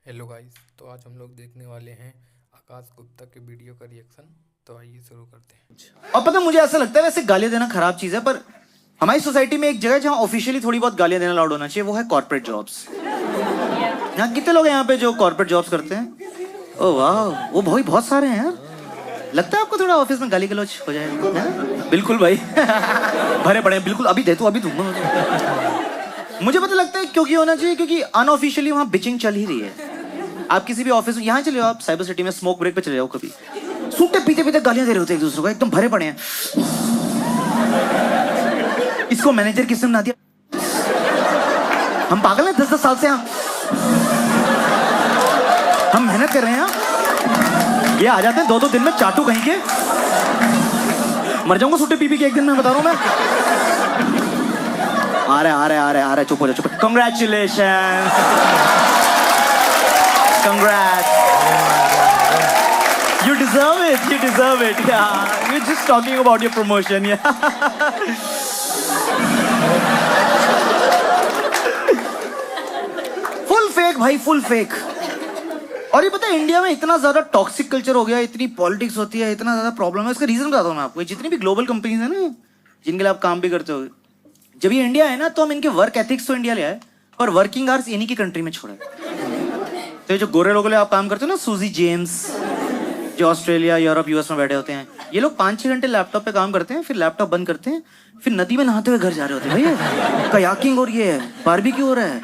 Hello guys. तो आज हम लोग देखने वाले हैं आकाश गुप्ता के वीडियो का रिएक्शन। तो आइए शुरू करते हैं। और पता मुझे ऐसा लगता है वैसे गालियां देना खराब चीज है, पर हमारी सोसाइटी में एक जगह जहां ऑफिशियली थोड़ी बहुत गालियां देना अलाउड होना चाहिए, वो है कॉर्पोरेट जॉब्स। यहाँ कितने लोग हैं यहाँ पे जो कॉर्पोरेट जॉब्स करते हैं? ओह वाह, वो भाई बहुत सारे हैं यार। लगता है आपको थोड़ा ऑफिस में गाली गलौज हो जाएगा है? बिल्कुल भाई भरे पड़े हैं, बिल्कुल अभी दे तो अभी दूंगा मुझे पता लगता है क्योंकि होना चाहिए, क्योंकि अनऑफिशियली वहां बिचिंग चल ही रही है। आप किसी भी ऑफिस में यहाँ चले जाओ, आप साइबर सिटी में स्मोक ब्रेक पे चले जाओ, कभी सूटे पीते पीते गालियां दे रहे होते हैं एक दूसरे को, एकदम भरे पड़े हैं। इसको मैनेजर किसने बना दिया? हम पागल हैं? 10-10 साल से हम मेहनत कर रहे हैं। ये आ जाते हैं 2-2 दिन में चाटू कहीं के। मर जाऊंगा सूटे पी पी के एक दिन में, बता रहा हूं मैं। आ रहे चुप हो जा, चुप। Congratulation, congrats, you deserve it, yeah, we're just talking about your promotion, yeah. full fake भाई, full fake। और ये पता है इंडिया में इतना ज्यादा टॉक्सिक कल्चर हो गया, इतनी पॉलिटिक्स होती है, इतना ज्यादा प्रॉब्लम है। इसका रीजन बताता हूँ मैं आपको। जितनी भी ग्लोबल कंपनीज है ना, जिनके लिए आप काम भी करते हो, जब ये इंडिया है ना, तो हम इनके वर्क एथिक्स तो इंडिया ले आए और वर्किंग आवर्स इन्हीं की कंट्री में छोड़े। तो ये जो गोरे लोगों के लिए आप काम करते हो ना, सूजी जेम्स, जो ऑस्ट्रेलिया, यूरोप, यूएस में बैठे होते हैं, ये लोग 5-6 घंटे लैपटॉप पे काम करते हैं, फिर लैपटॉप बंद करते हैं, फिर नदी में नहाते हुए घर जा रहे होते हैं। भैया कयाकिंग हो रही है, बारबेक्यू हो रहा है,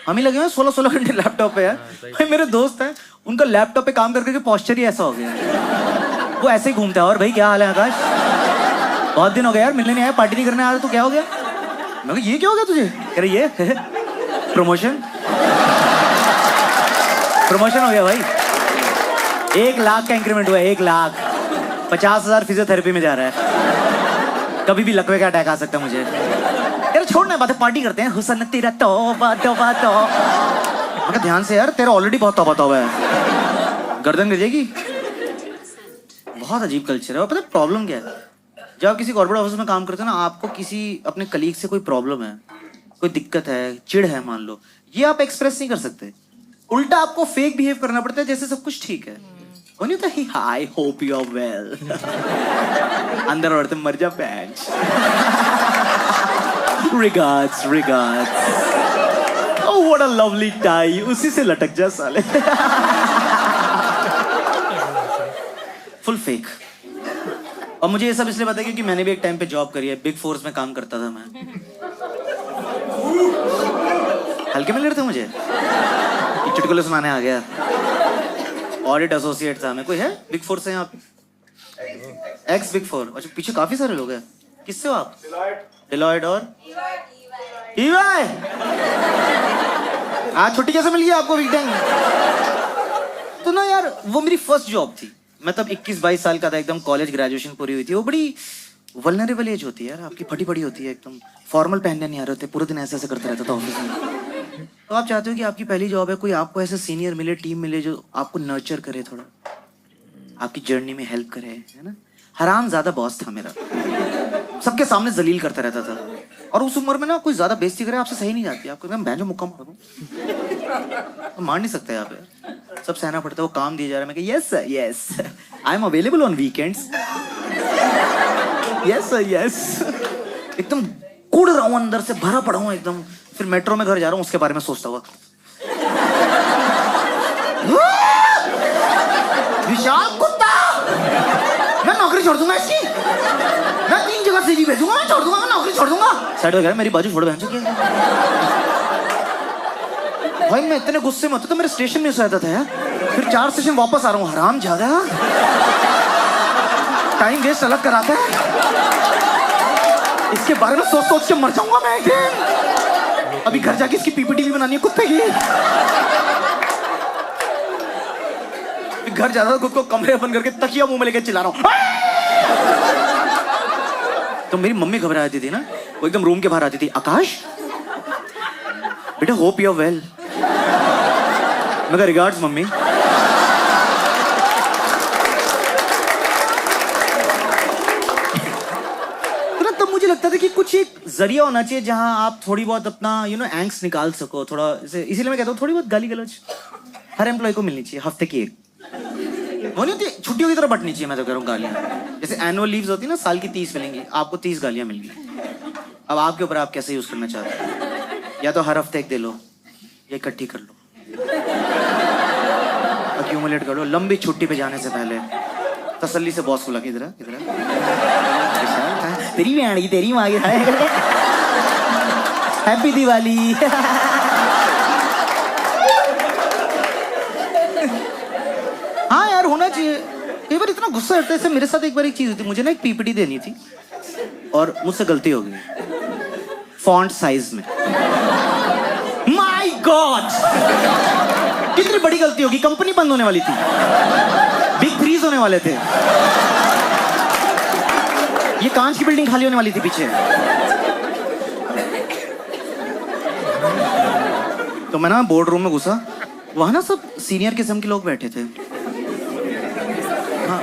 हम ही लगे हुए 16-16 घंटे लैपटॉप पे यार। भाई मेरे दोस्त हैं, उनका लैपटॉप पे काम करके पॉस्चर ही ऐसा हो गया, वो ऐसे ही घूमता है। और भाई क्या हाल है आकाश, बहुत दिन हो गया यार, मिलने नहीं आया, पार्टी नहीं करने आया, तो क्या हो गया? मैं कहा ये क्या हो गया तुझे? कह रहे ये प्रमोशन हो गया भाई। 1 लाख का इंक्रीमेंट हुआ है, 1 लाख। 50,000 फिजियोथेरेपी में जा रहा है। कभी भी लकवे का अटैक आ सकता है मुझे। यार छोड़ना बातें, पार्टी करते हैं। हुसन तेरा तौबा तौबा तौबा। मगर ध्यान से यार, तेरा ऑलरेडी बहुत तौबा तौबा है, गर्दन गिर जाएगी। बहुत अजीब कल्चर है। और पता है प्रॉब्लम क्या है? जब आप किसी कॉर्पोरेट ऑफिस में काम करते हो ना, आपको किसी अपने कलीग से कोई प्रॉब्लम है, कोई दिक्कत है, चिढ़ है मान लो, ये आप एक्सप्रेस नहीं कर सकते। उल्टा आपको फेक बिहेव करना पड़ता है जैसे सब कुछ ठीक है। वो नहीं होता ही, I hope you are well, अंदर औरतें मर जा पैंच। Regards oh what a lovely tie, उसी से लटक जा साले। Full fake. और मुझे ये सब इसलिए पता है क्योंकि मैंने भी एक टाइम पे जॉब करी है, बिग फोर्स में काम करता था मैं। हल्के में ले रहे थे मुझे, चुटकुले सुनाने आ गया। ऑडिट एसोसिएट था मैं। कोई है बिग फोर से यहाँ? X big four. अच्छा पीछे काफी सारे लोग हैं। किससे हो आप? डिलॉयट और ईवाई। आज छुट्टी कैसे मिल गई आपको वीकेंड? तो ना यार, वो मेरी फर्स्ट जॉब थी। मैं तब 21-22 साल का था, एकदम कॉलेज ग्रेजुएशन पूरी हुई थी। वो बड़ी वल्नरेबल एज होती है यार, आपकी फटी पड़ी होती है, एकदम फॉर्मल पहनने नहीं आ रहे होते, पूरे दिन ऐसे ऐसे करते रहता था ऑफिस में। तो आप चाहते हो कि आपकी पहली जॉब है, कोई आपको ऐसे सीनियर मिले, टीम मिले जो आपको नर्चर करे, थोड़ा आपकी जर्नी में हेल्प करे, है ना। हराम ज्यादा बॉस था मेरा, सबके सामने जलील करता रहता था। और उस उम्र में ना कोई ज्यादा बेइज्जती करे आपसे सही नहीं जाती, आपको एकदम बैंजो मुक्का मार दूं तो मार नहीं सकते आप यार, सब सहना पड़ता है। वो काम दिया जा रहा है, मैं कहा yes sir yes, I am available on weekends, yes sir yes. एकदम कूड़ रहा हूँ, अंदर से भरा पड़ा हूँ एकदम। फिर मेट्रो में घर जा रहा हूँ, उसके बारे में सोचता हुआ, विशाल कुत्ता, मैं नौकरी छोड़ दूंगा इसकी, मैं 3 जगह सीवी भेजूंगा, मैं छोड़ दूंगा, मैं नौकरी छोड़ दूंगा। साइड वगैरह मेरी बाजू छोड़ बहन चुकी है भाई। मैं इतने गुस्से में होता तो मेरे स्टेशन में सोता था यार। फिर 4 स्टेशन वापस आ रहा हूँ, हराम ज्यादा टाइम वेस्ट अलग कराता है। इसके बारे में सोच सोच के मर जाऊंगा मैं एक दिन। अभी घर जाके इसकी पीपीटी भी बनानी है कुत्ते की। घर जाता खुद को कमरे बंद करके तकिया मुंह में लेके चिल्ला रहा हूं। तो मेरी मम्मी घबरा जाती थी ना, वो एकदम रूम के बाहर आती थी, आकाश बेटा होप यू आर वेल। मैं रिगार्ड्स मम्मी। तब मुझे लगता था कि कुछ एक जरिया होना चाहिए जहां आप थोड़ी बहुत अपना एंग्स निकाल सको, थोड़ा इसीलिए मैं कहता हूँ थोड़ी बहुत गाली गलौज हर एम्प्लॉय को मिलनी चाहिए हफ्ते की एक। वो नहीं होती छुट्टियों की तरह बंटनी चाहिए। मैं तो कह रहा हूँ गालियाँ, जैसे एनुअल लीव्स होती है ना, साल की 30 मिलेंगी, आपको 30 गालियाँ मिल गई। अब आपके ऊपर आप कैसे यूज करना चाहते हैं, या तो हर हफ्ते एक दे लो या इकट्ठी कर लो, अक्यूमुलेट कर लो। लंबी छुट्टी पे जाने से पहले तसल्ली से बॉस को लगे इधर तेरी भी आएगी, तेरी माँ की हैप्पी दिवाली। हाँ यार होना चाहिए। कई बार इतना गुस्सा आता है। मेरे साथ एक बार एक चीज हुई थी, मुझे ना एक पीपीटी देनी थी और मुझसे गलती हो गई फॉन्ट साइज में। माय गॉड, कितनी बड़ी गलती होगी। कंपनी बंद होने वाली थी, बिग थ्रीज होने वाले थे, ये कांच की बिल्डिंग खाली होने वाली थी पीछे। तो मैं ना बोर्ड रूम में घुसा, वहां ना सब सीनियर किस्म के लोग बैठे थे। हाँ,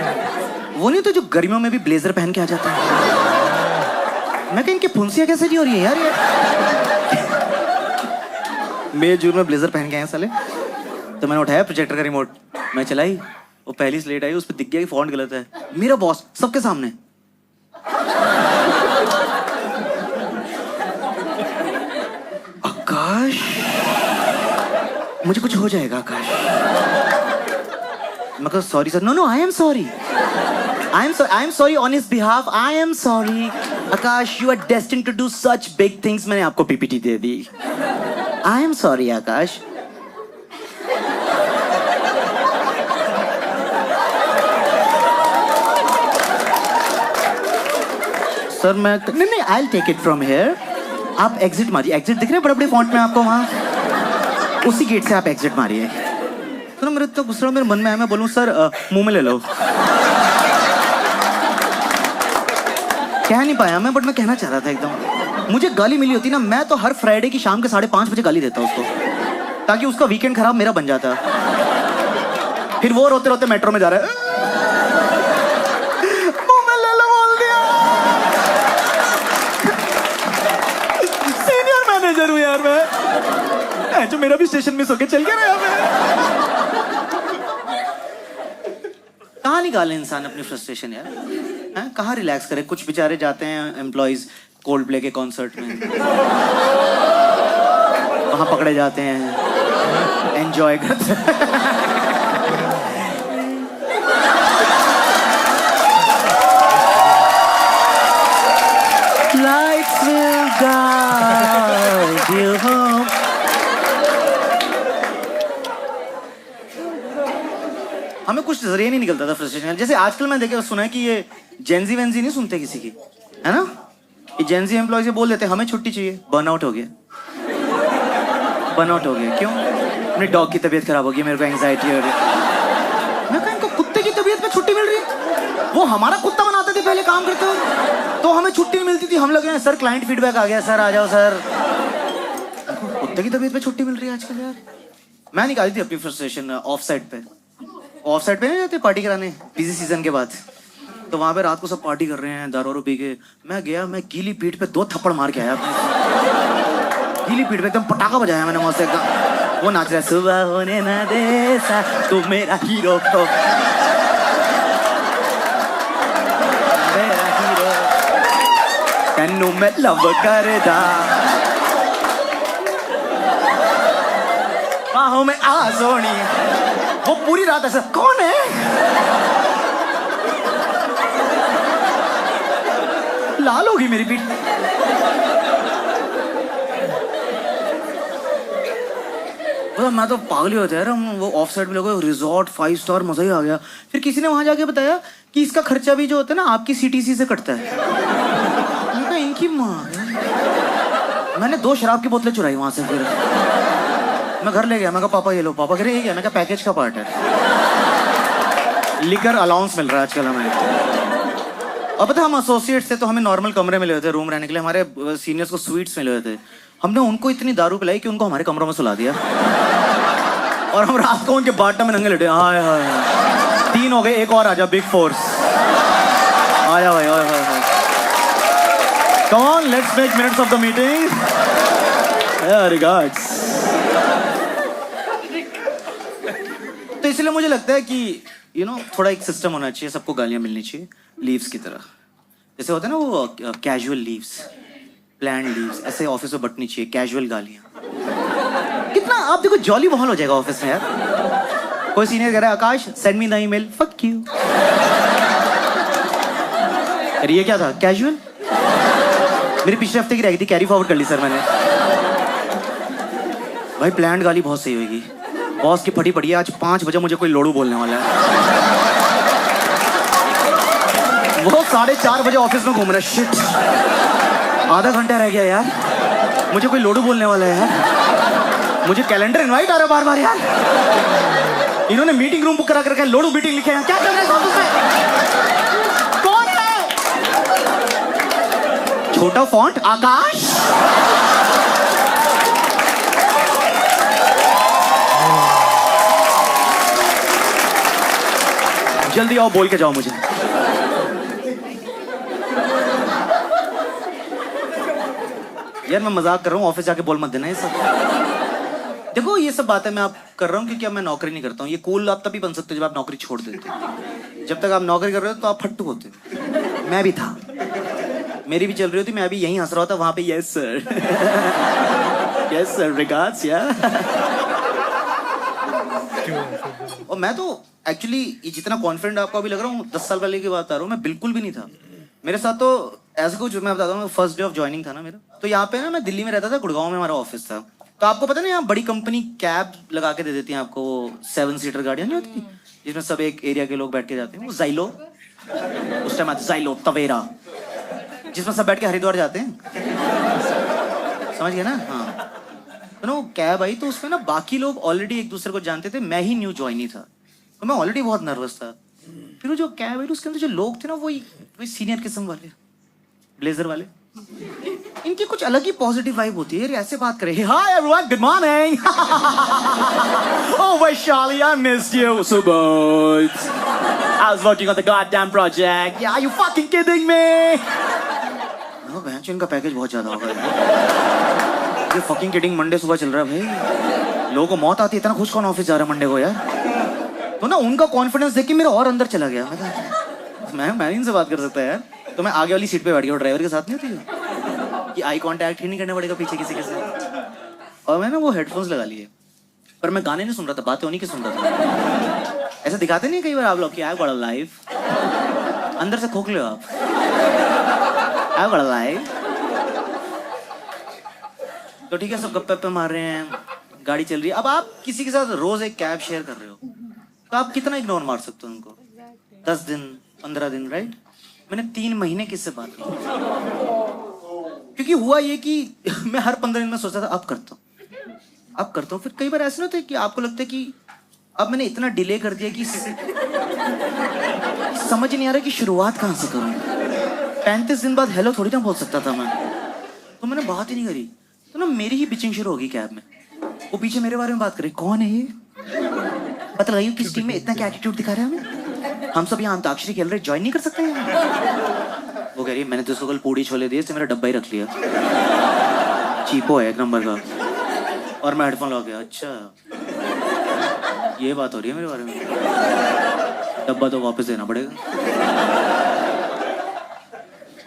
वो नहीं तो जो गर्मियों में भी ब्लेजर पहन के आ जाता है। मैं कह इनकी फुंसियां कैसे नहीं हो रही है यार ये। मई जून में ब्लेजर पहन के आए साले। तो मैंने उठाया प्रोजेक्टर का रिमोट, मैं चलाई, वो पहली स्लेट आई, उस पर दिख गया कि फॉन्ट गलत है। मेरा बॉस सबके सामने, आकाश मुझे कुछ हो जाएगा आकाश। मैं कहा sorry sir. No I am sorry, I am sorry on his behalf, I am sorry Akash, you are destined to do such big things. मैंने आपको पीपीटी दे दी, I am sorry Akash. Sir मैं नहीं I will take it from here. आप exit मारिए, exit दिख रहे हैं बड़े बड़े फॉन्ट में आपको वहां, उसी गेट से आप एग्जिट मारिए। तो मेरे तो गुस्सा मेरे मन में आया, मैं बोलूं सर मुंह में ले लो। कह नहीं पाया मैं, बट मैं कहना चाह रहा था एकदम। मुझे गाली मिली होती ना, मैं तो हर फ्राइडे की शाम के 5:30 बजे गाली देता उसको, ताकि उसका वीकेंड खराब मेरा बन जाता। फिर वो रोते रोते मेट्रो में जा रहा है, मुंह में ले लो बोल दिया। सीनियर मैनेजर हूं यार मैं, जो मेरा भी स्टेशन मिस होके चल गया ना। कहाँ निकाले इंसान अपनी फ्रस्ट्रेशन यार, हैं? कहाँ रिलैक्स करे। कुछ बेचारे जाते हैं एम्प्लॉइज कोल्ड प्ले के कॉन्सर्ट में, वहाँ पकड़े जाते हैं, एंजॉय करते हैं। Lights will guide you home. हमें कुछ जरिए नहीं निकलता था फ्रस्ट्रेशन। जैसे आजकल मैं देखे सुना है कि ये जेंजी वेंजी नहीं सुनते किसी की, है ना। ये जेंजी एम्प्लॉय बोल देते हमें छुट्टी चाहिए, बर्नआउट हो गया, बर्नआउट हो गया। क्यों? अपनी डॉग की तबीयत खराब हो गई, मेरे को एंजाइटी हो रही। मैं कहा इनको कुत्ते की तबीयत पे छुट्टी मिल रही है। वो हमारा कुत्ता बनाते थे पहले काम करते हुए, तो हमें छुट्टी नहीं मिलती थी। हम लगे सर क्लाइंट फीडबैक आ गया, सर आ जाओ सर। कुत्ते की तबीयत पे छुट्टी मिल रही है आजकल यार। मैं निकाली थी अपनी फ्रस्ट्रेशन ऑफ साइड पे। ऑफ साइड पे नहीं जाते पार्टी कराने बिजी सीजन के बाद, तो वहां पे रात को सब पार्टी कर रहे हैं दारू वारू पी के। मैं गया, मैं गीली पीठ पे 2 थप्पड़ मार के आया। गीली पीठ पे एकदम पटाखा बजाया मैंने मौत से। वो नाच रहा है, सुबह होने ना दे सा तू मेरा हीरो को, मेरा हीरो तेनू मैं लव करदा, बाहों में आ सोनी। वो पूरी रात ऐसा, कौन है? लाल होगी मेरी पीठ। मैं तो पागल ही होता है यार। वो ऑफ साइड में लोगों रिजॉर्ट 5 स्टार, मजा ही आ गया। फिर किसी ने वहां जाके बताया कि इसका खर्चा भी जो होता है ना आपकी सीटीसी से कटता है। मैं कहा इनकी माँ, मैंने 2 शराब की बोतलें चुराई वहां से। फिर मैं घर ले गया, मैं कहा पापा ये लो। पापा कह रहे ये, मैं कहा पैकेज का पार्ट है, लिकर अलाउंस मिल रहा है आजकल हमें। अब पता हम एसोसिएट्स थे तो हमें नॉर्मल कमरे मिले हुए थे रूम रहने के लिए, हमारे सीनियर्स को स्वीट्स मिले हुए थे। हमने उनको इतनी दारू पिलाई कि उनको हमारे कमरों में सुला दिया, और हम रात को उनके बाटा में नंगे लेटे। हाय हाय 3 हो गए, एक और आजा, बिग फोर्स आया भाई। Hi hi hi, come on let's make minutes of the meeting. Regards. तो इसलिए मुझे लगता है कि थोड़ा एक सिस्टम होना चाहिए, सबको गालियां मिलनी चाहिए लीव्स की तरह। जैसे होता है ना वो कैजुअल लीव्स, प्लान लीव्स, ऐसे ऑफिस में बंटनी चाहिए कैजुअल गालियां। कितना आप देखो जॉली माहौल हो जाएगा ऑफिस में यार। कोई सीनियर कह रहा है Akash send me the email, fuck you. अरे ये क्या था, कैजुअल? मेरी पिछले हफ्ते की रह गई थी, कैरी फॉरवर्ड कर ली सर मैंने। भाई प्लान गाली बहुत सही होगी। बॉस की फटी पड़ी है, आज 5 बजे मुझे कोई लोड़ू बोलने वाला है। वो 4:30 बजे ऑफिस में घूम रहा है। शिट, आधा घंटा रह गया यार, मुझे कोई लोड़ू बोलने वाला है यार। मुझे कैलेंडर इनवाइट आ रहा है बार बार यार। इन्होंने मीटिंग रूम बुक करा कर रखा है, लोड़ू मीटिंग लिखे हैं। क्या कर रहे हैं ऑफिस में? कौन है? छोटा फॉन्ट आकाश। जल्दी आओ, बोल के जाओ मुझे। यार मैं मजाक कर रहा हूँ, ऑफिस जाके बोल मत देना ये सब। देखो ये सब बातें मैं आप कर रहा हूँ क्योंकि अब मैं नौकरी नहीं करता हूँ। ये कूल आप तभी बन सकते हो जब आप नौकरी छोड़ देते हो। जब तक आप नौकरी कर रहे हो तो आप फट्टू होते हो। मैं भी था, मेरी भी चल रही होती, मैं अभी यहीं हंस रहा था, वहां पे yes sir yes sir regards यार। और मैं तो एक्चुअली ये जितना कॉन्फिडेंट आपको अभी लग रहा हूँ, 10 साल पहले की बात आ रहा हूँ, मैं बिल्कुल भी नहीं था। मेरे साथ तो ऐसा कुछ, मैं बताता हूँ, फर्स्ट डे ऑफ ज्वाइनिंग था ना मेरा, तो यहाँ पे ना मैं दिल्ली में रहता था, गुड़गांव में हमारा ऑफिस था। तो आपको पता नहीं, यहाँ बड़ी कंपनी कैब लगा के दे देती है आपको, वो 7 सीटर गाड़ियाँ नहीं होती जिसमें सब एक एरिया के लोग बैठ के जाते हैं। वो जाइलो, उस टाइम जाइलो तवेरा, जिसमें सब बैठ के हरिद्वार जाते हैं, समझ गए ना? हाँ, तो ना वो कैब आई, तो उसमें ना बाकी लोग ऑलरेडी एक दूसरे को जानते थे, मैं ही न्यू ज्वाइनी था, तो मैं ऑलरेडी बहुत नर्वस था। फिर वो जो कैब आई, उसके अंदर जो लोग थे ना, वही सीनियर किस्म वाले, ब्लेजर वाले, इनकी कुछ अलग ही पॉजिटिव वाइब होती है। ऐसे बात करे, hi everyone, good morning, oh Vaishali, I missed you so much, I was working on the goddamn project. Yeah, are you fucking kidding me? No बहन, इनका पैकेज बहुत ज्यादा होगा। ये fucking kidding मंडे सुबह चल रहा है भाई। लोगों को मौत आती है, इतना खुश कौन ऑफिस जा रहा है मंडे को यार? तो ना उनका कॉन्फिडेंस देख के मेरा और अंदर चला गया। मैं इनसे बात कर सकता है यार। तो मैं आगे वाली सीट पे बैठ गया, ड्राइवर के साथ नहीं होती कि आई कांटेक्ट ही नहीं करना पड़ेगा पीछे किसी के साथ। और मैं ना वो हेडफोन्स लगा लिए, पर मैं गाने नहीं सुन रहा था, बातें उन्हीं की सुन रहा था। ऐसा दिखाते नहीं कई बार आप लोग कि आई गॉट अ लाइफ, अंदर से खोखले हो आप, आई गॉट अ लाइफ। तो ठीक है, सब गप्पे गप्पे मार रहे हैं, गाड़ी चल रही है। अब आप किसी के साथ रोज एक कैब शेयर कर रहे हो, तो आप कितना इग्नोर मार सकते हो उनको? 10 दिन 15 दिन, राइट? मैंने 3 महीने किससे बात की, क्योंकि हुआ ये कि मैं हर 15 दिन में सोचता था अब करता हूँ। फिर कई बार ऐसे नहीं होते कि आपको लगता है कि अब मैंने इतना डिले कर दिया कि समझ नहीं आ रहा कि शुरुआत कहाँ से करूँ। 35 दिन बाद हेलो थोड़ी ना बोल सकता था मैं, तो मैंने बात ही नहीं करी। तो ना मेरी ही पिचिंग शुरू होगी कैब में, वो पीछे मेरे बारे में बात करे, कौन है ये, पता लगाइए किस टीम में इतना क्या एटीट्यूड दिखा रहे हैं, हम सब यहाँ अंताक्षरी खेल रहे, ज्वाइन नहीं कर सकते हैं? वो कह रही है मैंने तो उसको कल पूड़ी छोले दिए, मेरा डब्बा ही रख लिया, चीपो है 1 नंबर का। और मैं हेडफोन लगा गया, अच्छा ये बात हो रही है मेरे बारे में, डब्बा तो वापस देना पड़ेगा।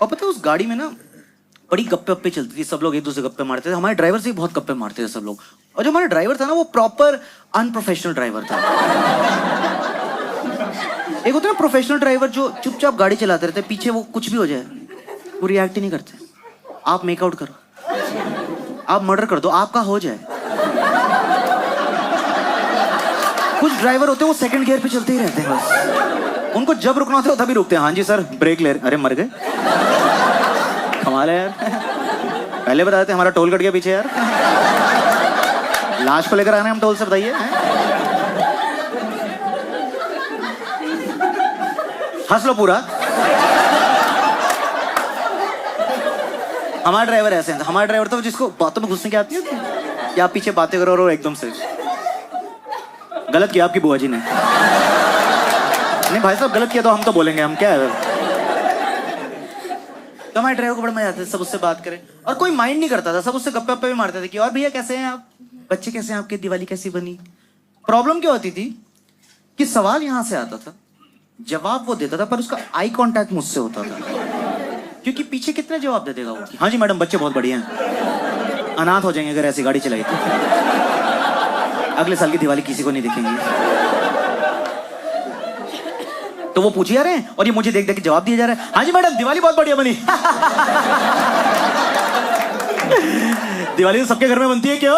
और पता है उस गाड़ी में ना बड़ी गप्पे वप्पे चलती थी, सब लोग एक दूसरे गप्पे मारते थे, हमारे ड्राइवर से भी बहुत गप्पे मारते थे सब लोग। और जो हमारा ड्राइवर था ना, वो प्रॉपर अनप्रोफेशनल ड्राइवर था। एक होता है ना प्रोफेशनल ड्राइवर जो चुपचाप गाड़ी चलाते रहते, पीछे वो कुछ भी हो जाए वो रिएक्ट ही नहीं करते। आप मेकआउट करो, आप मर्डर कर दो, आपका हो जाए। कुछ ड्राइवर होते हैं वो सेकंड गियर पे चलते ही रहते हैं बस, उनको जब रुकना होता है तभी रुकते हैं। हाँ जी सर ब्रेक ले, अरे मर गए, कमाल है यार, पहले बता देते हमारा टोल कट गया पीछे यार, लाश को लेकर आने हम टोल से, बताइए। हंस लो पूरा। हमारा ड्राइवर ऐसे है, हमारा ड्राइवर तो जिसको बातों में घुसने की आती है कि आप पीछे बातें करो और एकदम से गलत किया आपकी बुआ जी ने, नहीं भाई साहब गलत किया तो हम तो बोलेंगे, हम क्या है। तो हमारे ड्राइवर को बड़ा मजा आता था, सब उससे बात करें और कोई माइंड नहीं करता था, सब उससे गप्पे वप्पे भी मारते थे कि और भैया कैसे हैं आप, बच्चे कैसे हैं आपके, दिवाली कैसी बनी। प्रॉब्लम क्या होती थी कि सवाल यहां से आता था, जवाब वो देता था, पर उसका आई कांटेक्ट मुझसे होता था, क्योंकि पीछे कितने जवाब दे देगा वो। हाँ जी मैडम, बच्चे बहुत बढ़िया हैं, अनाथ हो जाएंगे अगर ऐसी गाड़ी चलाई तो, अगले साल की दिवाली किसी को नहीं दिखेंगी। तो वो पूछ ही आ रहे हैं और ये मुझे देख देख के जवाब दिया जा रहा है, हाँ जी मैडम दिवाली बहुत बढ़िया बनी। दिवाली तो सबके घर में बनती है क्यों?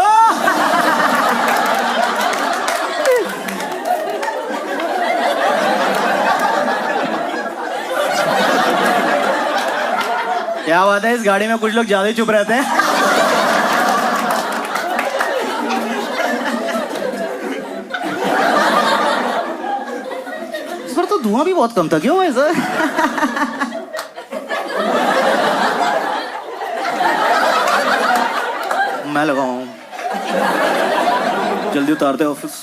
क्या बात है, इस गाड़ी में कुछ लोग ज्यादा ही चुप रहते हैं। इस बार तो धुआं भी बहुत कम था, क्यों ऐसा? मैं लगाऊं, जल्दी उतारते ऑफिस।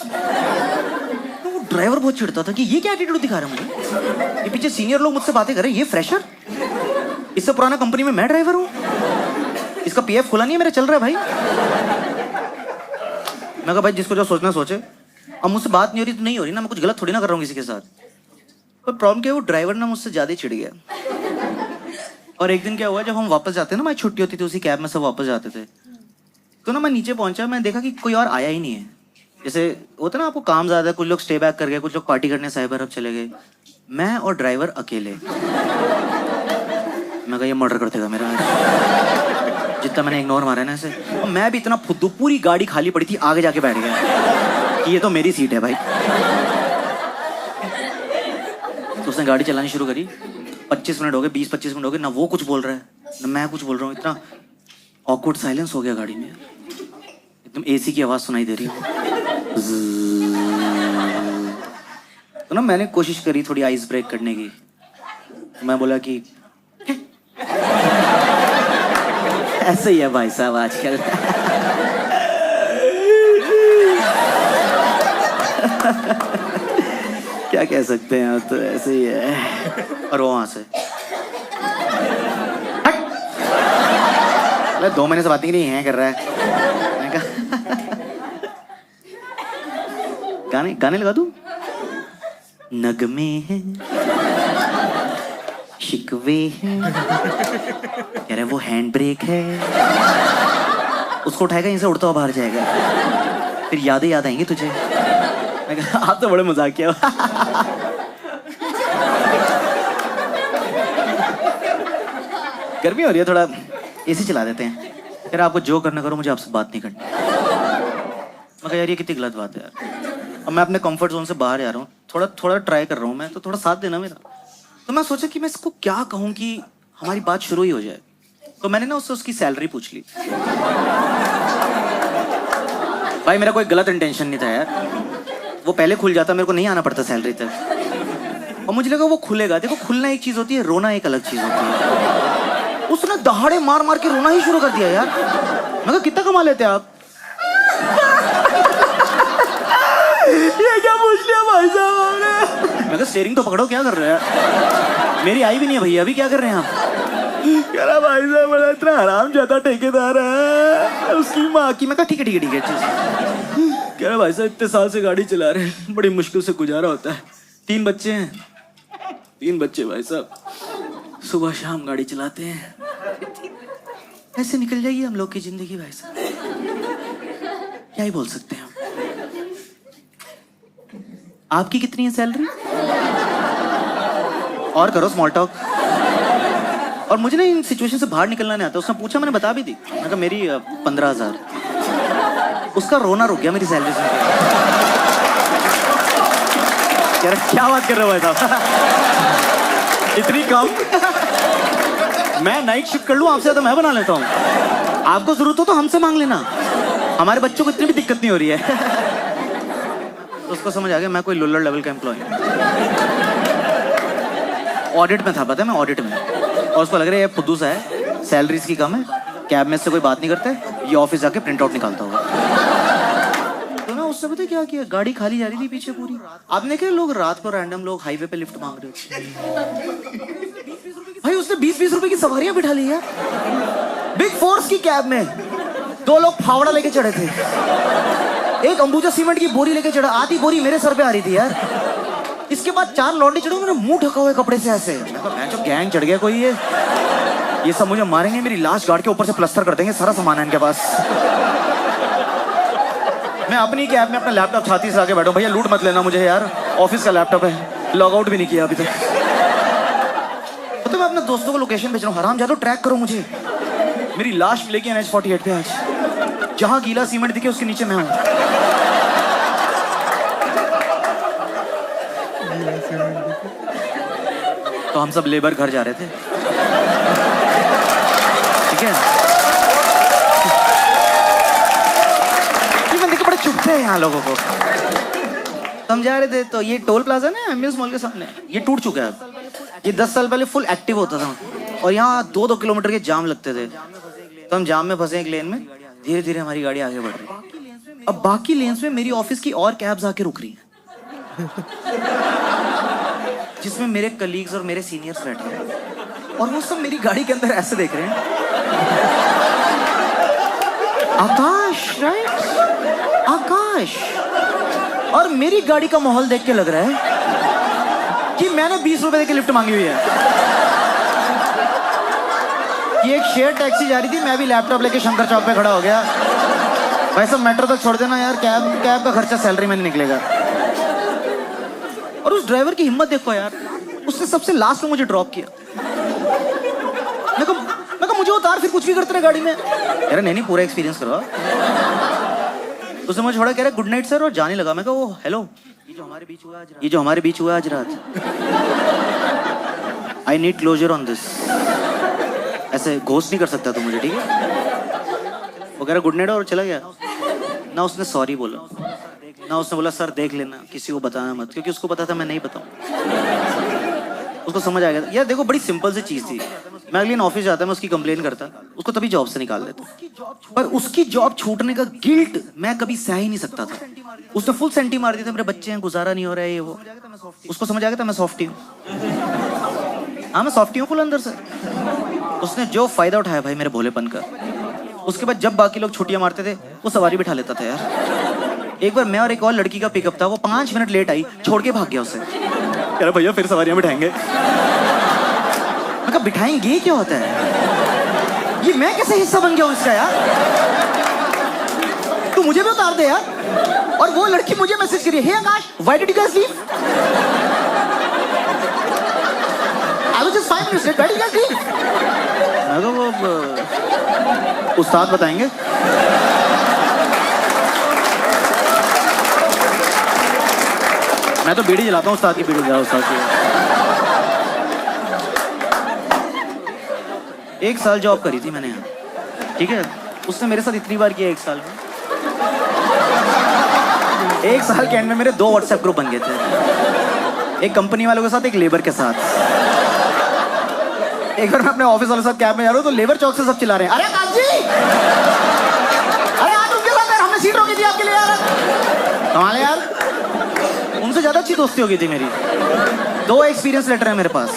तो ड्राइवर बहुत चिढ़ता था कि ये क्या एटीट्यूड दिखा रहा है मुझे, ये पीछे सीनियर लोग मुझसे बातें कर रहे हैं, ये फ्रेशर, इससे पुराना कंपनी में मैं ड्राइवर हूँ, इसका पीएफ खुला नहीं है, मेरा चल रहा है भाई। मैं कहा भाई जिसको जो सोचना सोचे, अब मुझसे बात नहीं हो रही तो नहीं हो रही ना, मैं कुछ गलत थोड़ी ना कर रहा हूँ किसी के साथ। पर प्रॉब्लम क्या है, वो ड्राइवर ना मुझसे ज्यादा चिढ़ गया। और एक दिन क्या हुआ, जब हम वापस जाते ना, हमारी छुट्टी होती थी, उसी कैब में सब वापस जाते थे, तो ना मैं नीचे पहुंचा, मैं देखा कि कोई और आया ही नहीं है। जैसे होता ना आपको काम ज्यादा है, कुछ लोग स्टे बैक कर गए, कुछ लोग पार्टी करने साइबर हब चले गए, मैं और ड्राइवर अकेले। मैं कहा ये मर्डर कर देगा मेरा, जितना मैंने इग्नोर मारा है ना इसे। और मैं भी इतना फुद्दू, पूरी गाड़ी खाली पड़ी थी, आगे जाके बैठ गया कि ये तो मेरी सीट है भाई। तो उसने गाड़ी चलानी शुरू करी, 25 मिनट हो गए, 20-25 मिनट हो गए, ना वो कुछ बोल रहा है ना मैं कुछ बोल रहा हूँ, इतना ऑकवर्ड साइलेंस हो गया गाड़ी में, एकदम एसी की आवाज सुनाई दे रही है। तो ना मैंने कोशिश करी थोड़ी आइस ब्रेक करने की, मैं बोला कि ऐसे ही है भाई साहब आजकल। क्या कह सकते हैं, तो ऐसे ही है। और वो वहां से 2 महीने से बात नहीं है कर रहा है। मैंने कहा गाने लगा दूं, नगमे हैं शिकवे हैं, कह रहे वो हैंड ब्रेक है, उसको उठाएगा यहीं से उड़ता हुआ बाहर जाएगा, फिर यादें याद आएंगी तुझे। मैं कहा आप तो बड़े मजाकिया हो। गर्मी हो रही है, थोड़ा एसी चला देते हैं। यार आपको जो करना करो, मुझे आपसे बात नहीं करनी। मैं कहा यार ये कितनी गलत बात है यार, अब मैं अपने कंफर्ट जोन से बाहर जा रहा हूँ, थोड़ा ट्राई कर रहा हूँ मैं, तो थोड़ा साथ देना मेरा। तो मैं सोचा कि मैं इसको क्या कहूँ कि हमारी बात शुरू ही हो जाए। तो मैंने ना उससे उसकी सैलरी पूछ ली। भाई मेरा कोई गलत इंटेंशन नहीं था यार, वो पहले खुल जाता, मेरे को नहीं आना पड़ता सैलरी तक। और मुझे लगा वो खुलेगा। देखो खुलना एक चीज होती है, रोना एक अलग चीज होती है। उसने दहाड़े मार मार के रोना ही शुरू कर दिया यार। मैं कहा कितना कमा लेते आप? ये क्या पूछ लिया भाई साहब आपने? मैं कहा स्टीयरिंग तो पकड़ो, क्या कर रहे हैं? मेरी आई भी नहीं है भैया, अभी क्या कर रहे हैं आप? कह रहा भाई साहब बड़ा इतना आराम जाता ठेकेदार है उसकी माँ की। मैं कहा ठीक है ठीक है ठीक है। कह रहा भाई साहब इतने साल से गाड़ी चला रहे हैं, बड़ी मुश्किल से गुजारा होता है। 3 बच्चे हैं, 3 बच्चे भाई साहब, सुबह शाम गाड़ी चलाते हैं। ऐसे निकल जाइए हम लोग की जिंदगी भाई साहब, क्या ही बोल सकते हैं हम। आपकी कितनी है सैलरी? और करो स्मॉल टॉक। और मुझे ना इन सिचुएशन से बाहर निकलना नहीं आता। उसने पूछा, मैंने बता भी दी। मैंने कहा मेरी 15,000। उसका रोना रुक गया मेरी सैलरी से। यार क्या बात कर रहे हो भाई साहब, इतनी कम? मैं नाइट शिफ्ट कर लूं, आपसे ज्यादा मैं बना लेता हूँ। आपको जरूरत हो तो हमसे मांग लेना, हमारे बच्चों को इतनी भी दिक्कत नहीं हो रही है। तो उसको समझ आ गया मैं कोई लुल्लड़ लेवल का एम्प्लॉय हूँ। ऑडिट में था, पता है मैं ऑडिट में। और उसको लग रहा है ये फुद्दू सा है, सैलरी इसकी कम है, कैब में से कोई बात नहीं करता है, ये ऑफिस जाके प्रिंट आउट निकालता होगा। तो ना उससे पता क्या किया, गाड़ी खाली जा रही थी पीछे पूरी। आपने देखे लोग रात को रैंडम लोग हाईवे पे लिफ्ट मांग रहे होते भाई। उसने 20-20 रुपए की सवारियां बिठा ली है बिग फोर्स की कैब में। 2 लोग फावड़ा लेके चढ़े थे। एक अंबुजा सीमेंट की बोरी लेके चढ़ा, आधी बोरी मेरे सर पे आ रही थी यार। इसके बाद 4 लौंडे चढ़े, उन्होंने मुंह ढका हुआ है कपड़े से ऐसे। मैं कहा मैं जो गैंग चढ़ गया कोई, ये सब मुझे मारेंगे, मेरी लाश गाड़ के ऊपर से प्लास्टर कर देंगे, सारा सामान है इनके पास। मैं अपनी कैब में अपना लैपटॉप छाती से आके बैठा हूं, भैया लूट मत लेना मुझे यार, ऑफिस का लैपटॉप है, लॉग आउट भी नहीं किया अभी तक। तो मैं अपने दोस्तों को लोकेशन भेज रहा हूँ, हराम जादो ट्रैक करो मुझे, मेरी लाश मिलेगी NH-48 पे आज, जहां गीला सीमेंट दिखे उसके नीचे मैं हूँ। तो हम सब लेबर घर जा रहे थे, ठीक है, ये बंदे के बड़े चुभते हैं यहाँ लोगों को। तो हम जा रहे थे, तो ये टोल प्लाजा ना एम्बियंस मॉल के सामने, ये टूट चुका है। ये 10 साल पहले फुल एक्टिव होता था और यहाँ 2-2 किलोमीटर के जाम लगते थे। तो हम जाम में फंसे एक लेन में, धीरे धीरे हमारी गाड़ी आगे बढ़ रही है। अब बाकी लेन्स में मेरी ऑफिस की और कैब्स आके रुक रही हैं, जिसमें मेरे कलीग्स और मेरे सीनियर्स बैठे हैं, और वो सब मेरी गाड़ी के अंदर ऐसे देख रहे हैं। आकाश, राइट, आकाश। और मेरी गाड़ी का माहौल देख के लग रहा है कि मैंने 20 रुपए देके लिफ्ट मांगी हुई है। कि एक शेयर टैक्सी जा रही थी, मैं भी लैपटॉप लेके शंकर चौक पे खड़ा हो गया, भाई सब मेट्रो तक छोड़ देना यार, कैब का खर्चा सैलरी में नहीं निकलेगा। और उस ड्राइवर की हिम्मत देखो यार, उसने सबसे लास्ट में मुझे ड्रॉप किया। मैं कहा मुझे उतार, फिर कुछ भी करते रहे गाड़ी में। यार नहीं पूरा एक्सपीरियंस करो। उसने मुझे छोड़ा, कह रहा गुड नाइट सर, और जाने लगा। मैं कहा वो हेलो, ये जो हमारे बीच हुआ आज रात, I need closure on this. ऐसे घोस्ट नहीं कर सकता तू मुझे, ठीक है। वो कह रहा गुड नाइट और चला गया। ना उसने सॉरी बोला, ना उसने बोला सर देख लेना, किसी को बताना मत, क्योंकि उसको पता था मैं नहीं बताऊं। उसको समझ आ गया यार। देखो बड़ी सिंपल सी चीज थी, मैं अगले दिन ऑफिस जाता, मैं उसकी कंप्लेन करता, उसको तभी जॉब से निकाल देता। पर उसकी जॉब छूटने का गिल्ट मैं कभी सह ही नहीं सकता था। उसने फुल सेंटी मार दिया था, मेरे बच्चे हैं, गुजारा नहीं हो रहा है ये वो। उसको समझ आ गया था मैं सॉफ्टी हूँ। हाँ मैं सॉफ्टी हूँ फुल अंदर से। उसने जो फायदा उठाया भाई मेरे भोलेपन का। उसके बाद जब बाकी लोग छुट्टियां मारते थे, वो सवारी बिठा लेता था यार। एक बार मैं और एक और लड़की का पिकअप था, वो 5 मिनट लेट आई, छोड़ के भाग गया उसे। कह रहा भैया फिर सवारियां बिठाएंगे। मैं कहा बिठाएंगे क्या होता है, ये मैं कैसे हिस्सा बन गया हूँ इसका यार, तू मुझे भी उतार दे यार। और वो लड़की मुझे मैसेज करी, hey Akash why did you guys leave, I was just 5 minutes late, why did you guys leave. मैं कहा वो उस्ताद बताएंगे। मैं तो बीड़ी जलाता हूँ, उस्ताद की बीड़ी जला, उस्ताद की। 1 साल जॉब करी थी मैंने यहाँ, ठीक है। उसने मेरे साथ इतनी बार किया 1 साल में। 1 साल के एंड में मेरे 2 व्हाट्सएप ग्रुप बन गए थे, एक कंपनी वालों के साथ, एक लेबर के साथ। एक बार मैं अपने ऑफिस वालों के साथ कैब में जा रहा हूँ, तो लेबर चौक से सब चिल्ला रहे हैं, अरे आकाश जी, अरे आज उनके साथ यार हमने सीट रोकी थी आपके लिए यार। कमाल है यार, उनसे ज्यादा अच्छी दोस्ती हो गई थी मेरी। 2 एक्सपीरियंस लेटर है मेरे पास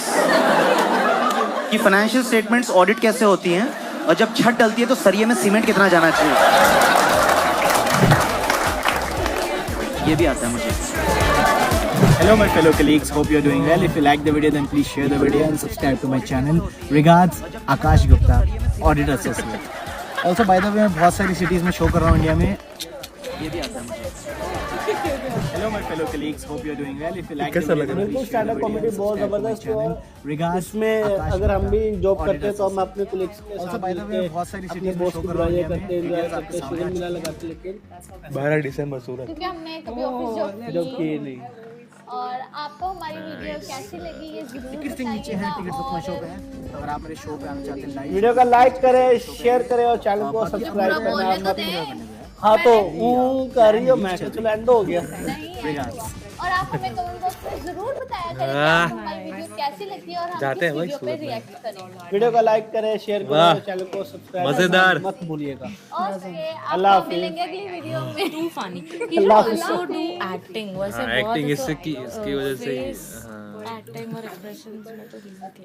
कि फाइनेंशियल स्टेटमेंट्स ऑडिट कैसे होती हैं, और जब छत डलती है तो सरिये में सीमेंट कितना जाना चाहिए, ये भी आता है मुझे। Hello my fellow colleagues, hope you're doing well. If you like the video then please share the video and subscribe to my channel. Regards, Akash Gupta, Audit Associate. Also by the way मैं बहुत सारी cities में show कर रहा हूँ India में, ये भी आता है मुझे। Hello my fellow colleagues, hope you're doing well. If you like the कैसा लग video रहा है? then please share the comedy video बहुत and subscribe to my जबरदस्त channel. Regards, इसमें Akash अगर हम भी Gupta, जॉब Audit करते हैं तो हम Associate. अपने कोलिग्स के Also साथ by the way मिलके बहुत सारी अपने cities में बॉस show की कर रहा हूँ बुराइयां इंडिया करते हैं, में, एंजॉय videos करते हैं, आपके शुगर सामने मिला लगाते हैं, लेकिन 12 दिसंबर सूरत। क्योंकि हमने कभी ऑफिस जॉब जॉब की किए नहीं। और आपको हमारी वीडियो कैसी लगी ये जरूर टिकट्स के नीचे हैं, टिकट्स अपना शो पे हैं। अगर आप मेरे शो पे आना चाहते हैं लाइव, वीडियो का लाइक करें, शेयर करें और चैनल को सब्सक्राइब करना मत भूलिए। हाँ तो कर रही हो, मैं तो चलो एंड हो गया। नहीं है। और आप हमें कमेंट बॉक्स में जरूर बताया करें कि आपको हमारी वीडियो कैसी लगी और हम जाते हैं किस भाई वीडियो पे रिएक्ट करें। वीडियो का लाइक करें, शेयर करें और चैनल को सब्सक्राइब मजेदार। मत भूलिएगा। ओके, अल्लाह आपको हाफिज। मिलेंगे अगली वीडियो में। To funny Allah Hafiz. Also do acting वैसे बहुत एक्टिंग तो, इसकी इसकी वजह से एक्टिंग और एक्सप्रेशंस में तो ही थे।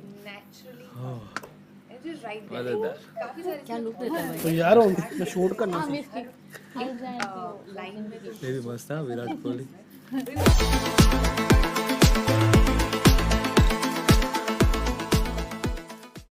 क्या लुक देता है तो यार मैं शूट करना मिस की ये भी मस्त था विराट कोहली